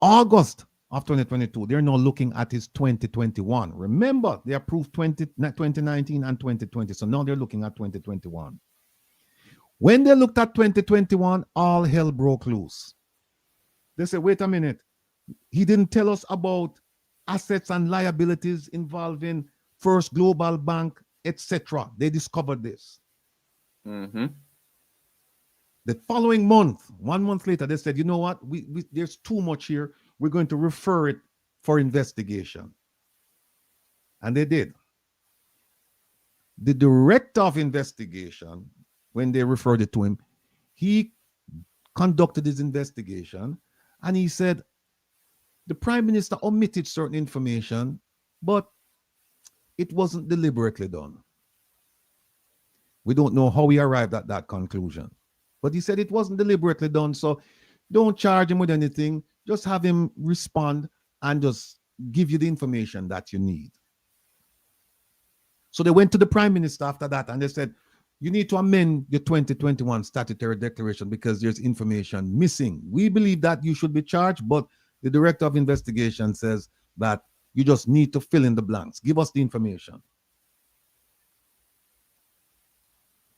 August of 2022, they're now looking at his 2021. Remember, they approved 2019 and 2020. So now they're looking at 2021. When they looked at 2021, all hell broke loose. They said, wait a minute. He didn't tell us about assets and liabilities involving First Global Bank, etc. They discovered this. Mm-hmm. The following month, 1 month later, they said, you know what? There's too much here. We're going to refer it for investigation. And they did. The director of investigation, when they referred it to him, he conducted his investigation and he said the prime minister omitted certain information, but it wasn't deliberately done. We don't know how he arrived at that conclusion, but he said it wasn't deliberately done. So don't charge him with anything. Just have him respond and just give you the information that you need. So they went to the prime minister after that and they said, you need to amend your 2021 statutory declaration because there's information missing. We believe that you should be charged, but the director of investigation says that you just need to fill in the blanks. Give us the information.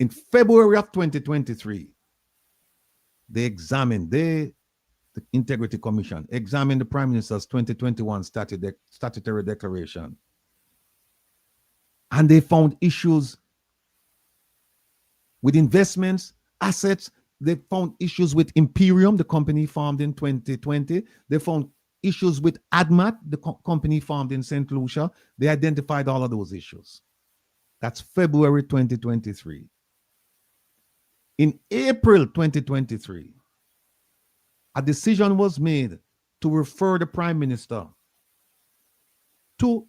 In February of 2023, the Integrity Commission examined the Prime Minister's 2021 statutory declaration. And they found issues with investments, assets. They found issues with Imperium, the company formed in 2020. They found issues with ADMAT, the company formed in St Lucie. They identified all of those issues. That's February 2023. In April 2023, a decision was made to refer the Prime Minister to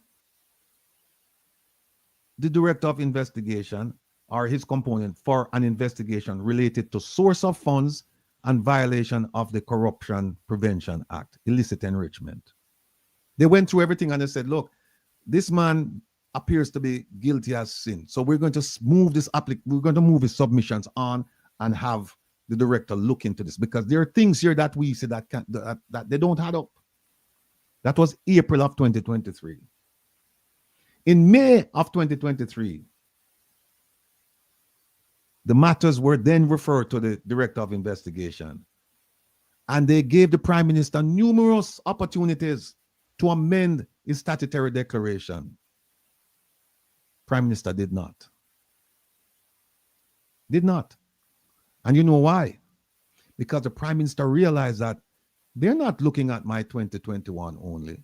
the Director of Investigation or his component for an investigation related to source of funds and violation of the Corruption Prevention Act, illicit enrichment. They went through everything and they said, look, this man appears to be guilty as sin. So we're going to move this we're going to move his submissions on and have the director look into this because there are things here that we see that that they don't add up. That was April of 2023. In May of 2023, the matters were then referred to the Director of Investigation. And they gave the Prime Minister numerous opportunities to amend his statutory declaration. Prime Minister did not. Did not. And you know why? Because the Prime Minister realized that they're not looking at my 2021 only.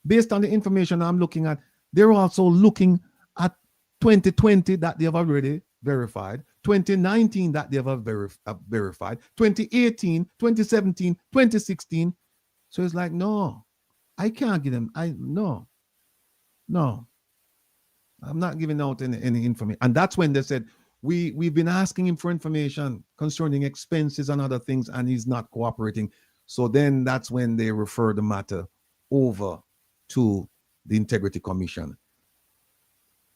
Based on the information I'm looking at, they're also looking at 2020 that they have already verified, 2019 that they have verified, 2018, 2017, 2016. So it's like, no, I can't give them. No, I'm not giving out any information. And that's when they said, we've been asking him for information concerning expenses and other things, and he's not cooperating. So then that's when they refer the matter over to the Integrity Commission.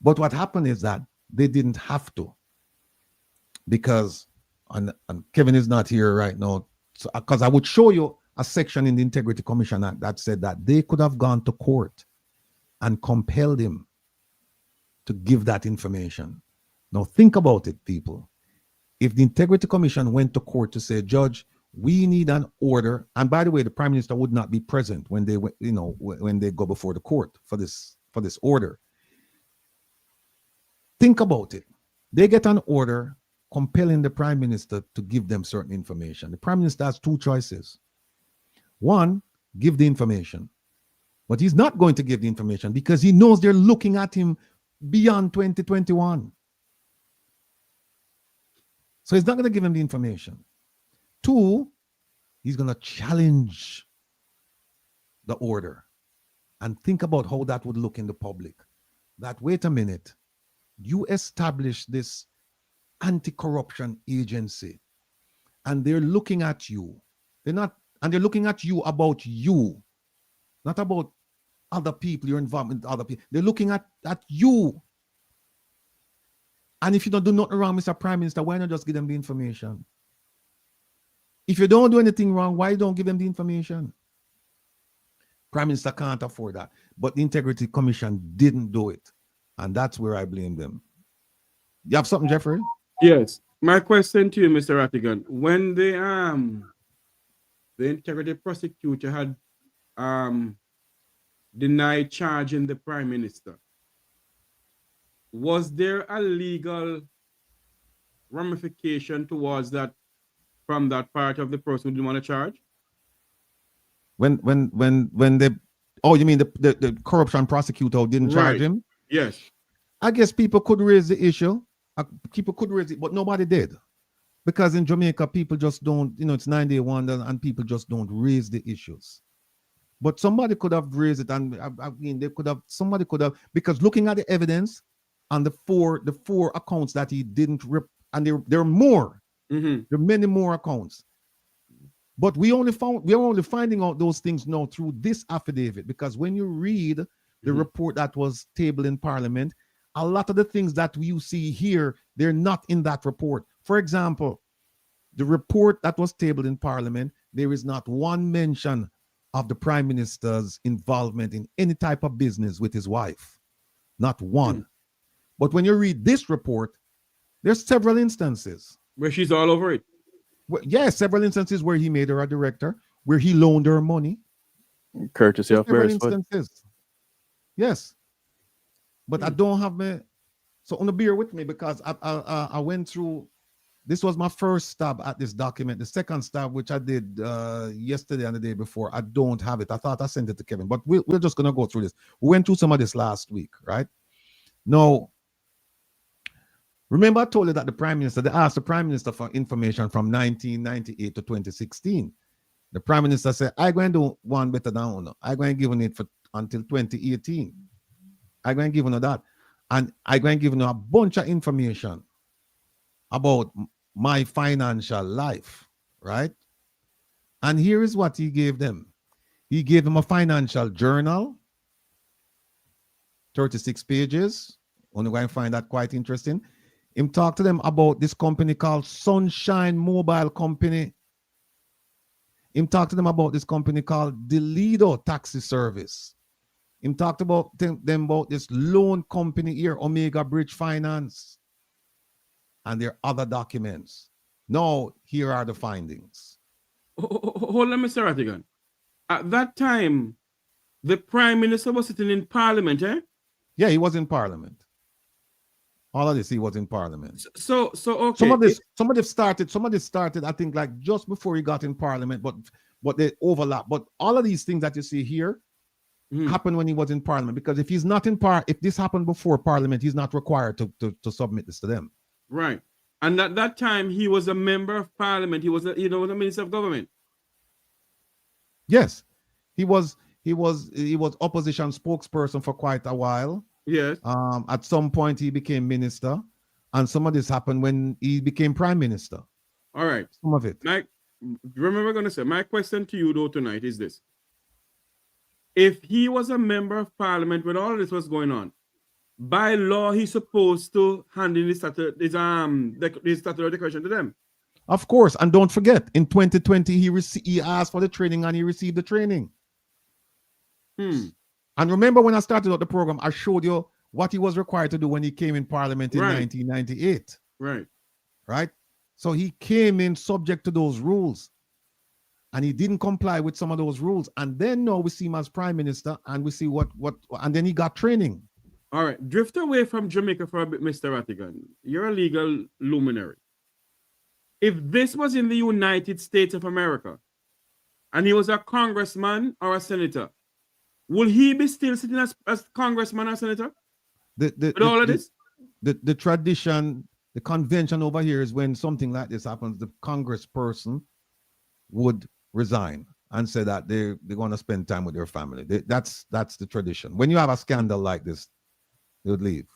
But what happened is that they didn't have to, because, and Kevin is not here right now, because I would show you a section in the Integrity Commission Act that said that they could have gone to court and compelled him to give that information. Now think about it, people. If the Integrity Commission went to court to say, Judge, we need an order, and by the way, the Prime Minister would not be present when they, when they go before the court for this order. Think about it. They get an order compelling the Prime Minister to give them certain information. The Prime Minister has two choices. One, give the information. But he's not going to give the information because he knows they're looking at him beyond 2021. So he's not going to give him the information. Two, he's going to challenge the order and think about how that would look in the public. That, wait a minute, you established this anti-corruption agency and they're looking at you. They're looking at you about you, not about other people, your involvement with other people. They're looking at you. And if you don't do nothing wrong, Mr. Prime Minister, why not just give them the information? If you don't do anything wrong, why don't give them the information? Prime Minister can't afford that. But the Integrity Commission didn't do it. And that's where I blame them. You have something, Jeffrey? Yes. My question to you, Mr. Rattigan, when the integrity prosecutor had denied charging the Prime Minister, was there a legal ramification towards that from that part of the person who didn't want to charge? When they, oh, you mean the corruption prosecutor didn't charge him? Yes. I guess people could raise the issue. People could raise it, but nobody did. Because in Jamaica, people just don't, it's 9-day wonder and people just don't raise the issues. But somebody could have raised it, and I mean, somebody could have, because looking at the evidence on the four accounts that he didn't rip, and there are more. Mm-hmm. There are many more accounts. But we're only finding out those things now through this affidavit, because when you read the report that was tabled in Parliament, a lot of the things that you see here, they're not in that report. For example, the report that was tabled in Parliament, there is not one mention of the Prime Minister's involvement in any type of business with his wife. Not one. But when you read this report, there's several instances. Where she's all over it. Well, yes, several instances where he made her a director, where he loaned her money. Courtesy of several Beresford. instances. Yes. But I don't have me. So on the bear with me, because I went through. This was my first stab at this document. The second stab, which I did yesterday and the day before, I don't have it. I thought I sent it to Kevin, but we're just going to go through this. We went through some of this last week, right? Now, remember I told you that they asked the Prime Minister for information from 1998 to 2016. The Prime Minister said, I'm going to do one better than one. I'm going to give it until 2018. I'm going to give you that. And I'm going to give you a bunch of information about my financial life, right? And here is what he gave them. He gave them a financial journal, 36 pages. Only going to find that quite interesting. Him talk to them about this company called Sunshine Mobile Company. Him talk to them about this company called Delido Taxi Service. Him talked about them about this loan company here, Omega Bridge Finance. And there are other documents. Now, here are the findings. Hold on, Mr. Rattigan. At that time, the Prime Minister was sitting in Parliament, eh? Yeah, he was in Parliament. All of this, he was in Parliament. So okay. Some of this started, I think, like just before he got in Parliament, but they overlap. But all of these things that you see here happened when he was in Parliament, because if he's not in if this happened before Parliament, he's not required to submit this to them. Right. And at that time, he was a member of Parliament. He was, the Minister of Government. Yes, he was opposition spokesperson for quite a while. Yes. At some point, he became minister, and some of this happened when he became Prime Minister. All right. Some of it. Remember, going to say, my question to you though tonight is this: if he was a member of Parliament when all of this was going on, by law, he's supposed to hand in his statutory declaration to them. Of course, and don't forget, in 2020, he asked for the training and he received the training. And remember when I started out the program, I showed you what he was required to do when he came in Parliament in 1998. Right. Right? So he came in subject to those rules. And he didn't comply with some of those rules. And then now we see him as Prime Minister, and we see and then he got training. All right, drift away from Jamaica for a bit, Mr. Rattigan. You're a legal luminary. If this was in the United States of America, and he was a congressman or a senator, will he be still sitting as congressman or senator? The tradition, the convention over here is when something like this happens, the congressperson would resign and say that they're going to spend time with their family. That's the tradition. When you have a scandal like this, they would leave.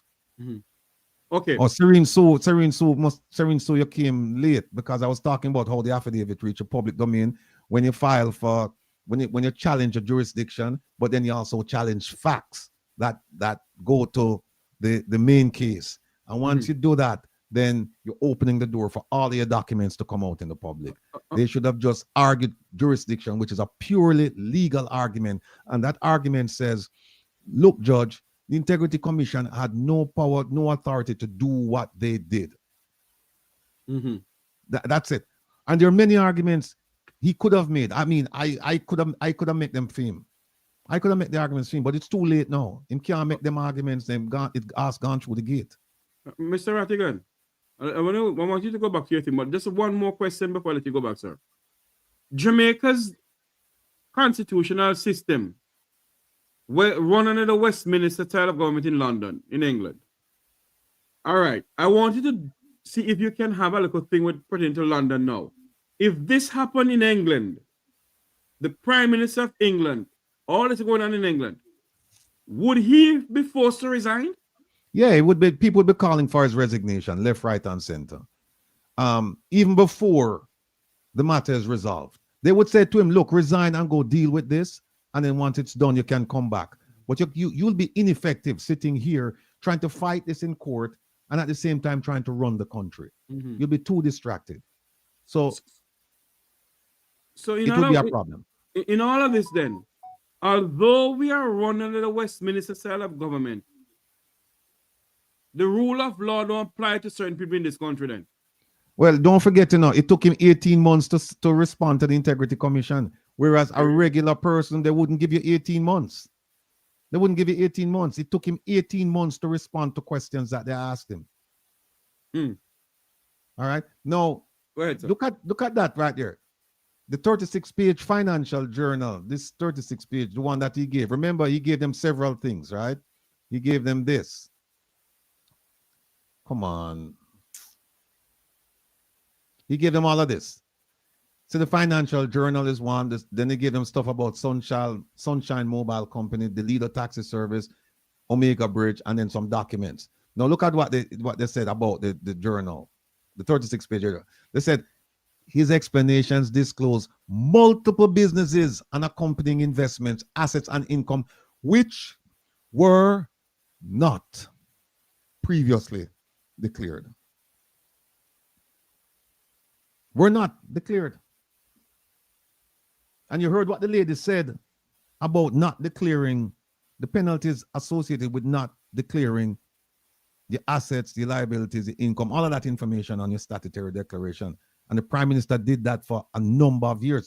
Okay. Or Serene Sue, you came late because I was talking about how the affidavit reached a public domain when you file for when you challenge a jurisdiction, but then you also challenge facts that go to the main case. And once you do that, then you're opening the door for all your documents to come out in the public. They should have just argued jurisdiction, which is a purely legal argument. And that argument says, look, Judge, the Integrity Commission had no power, no authority to do what they did. That's it. And there are many arguments he could have made. I mean, I could have made them fame. I could have made the arguments fame, but it's too late now. Him can't make them arguments. Them gone through the gate. Mr. Rattigan, I want you to go back to your thing, but just one more question before I let you go back, sir. Jamaica's constitutional system run under the Westminster style of government in London, in England. All right. I want you to see if you can have a little thing with pertaining to London now. If this happened in England, the Prime Minister of England, all this going on in England, would he be forced to resign? Yeah, it would be. People would be calling for his resignation, left, right, and center. Even before the matter is resolved, they would say to him, "Look, resign and go deal with this, and then once it's done, you can come back." But you'll be ineffective sitting here trying to fight this in court and at the same time trying to run the country. You'll be too distracted. So it would be a problem. In all of this, then, although we are running under the Westminster style of government, the rule of law don't apply to certain people in this country then. Well, don't forget, it took him 18 months to respond to the Integrity Commission, whereas a regular person, they wouldn't give you 18 months. They wouldn't give you 18 months. It took him 18 months to respond to questions that they asked him. All right. Now, go ahead, sir. Look at that right there. The 36-page financial journal, this 36-page, the one that he gave. Remember, he gave them several things, right? He gave them this. Come on. He gave them all of this. So the financial journal is one. Then they gave them stuff about Sunshine Mobile Company, the Leader Taxi Service, Omega Bridge, and then some documents. Now look at what they said about the journal, the 36-page journal. They said his explanations disclose multiple businesses and accompanying investments, assets, and income, which were not previously declared. Were not declared. And you heard what the lady said about not declaring the penalties associated with not declaring the assets, the liabilities, the income, all of that information on your statutory declaration. And the Prime Minister did that for a number of years.